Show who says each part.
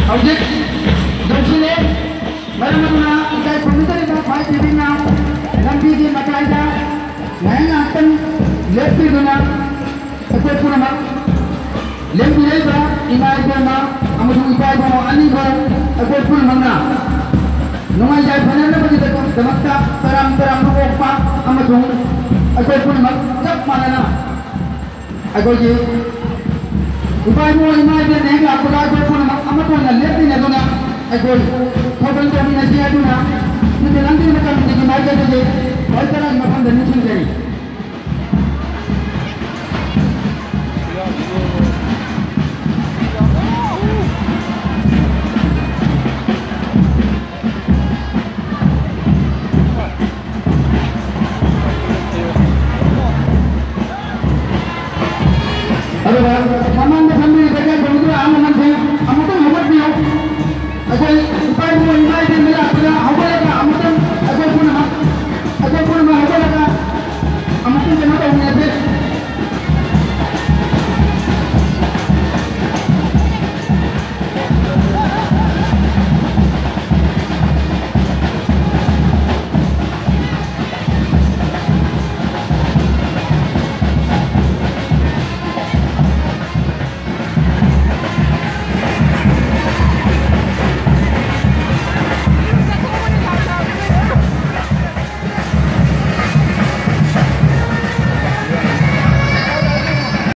Speaker 1: Objek Dosile Maramana Ikai Pundari Pai Tivina Lampi di Makaida Naya Akan Lepti Guna Ekor Punama Lempi Leba Imai Guna Amadu Ipai Guna Ani Guna Ekor Punamana Nungai Jai Panana Bagi Damakta Taram Rukpa Amadu Ekor Punama Jak Manana Agoji Ipai Guna Imai Guna Nega Ekor Punama Amadu Lepti Guna Ekor Kau kombinasi aduna, nanti mereka menjadi marga saja. Mereka makan dan musim jadi. Halo, Pak.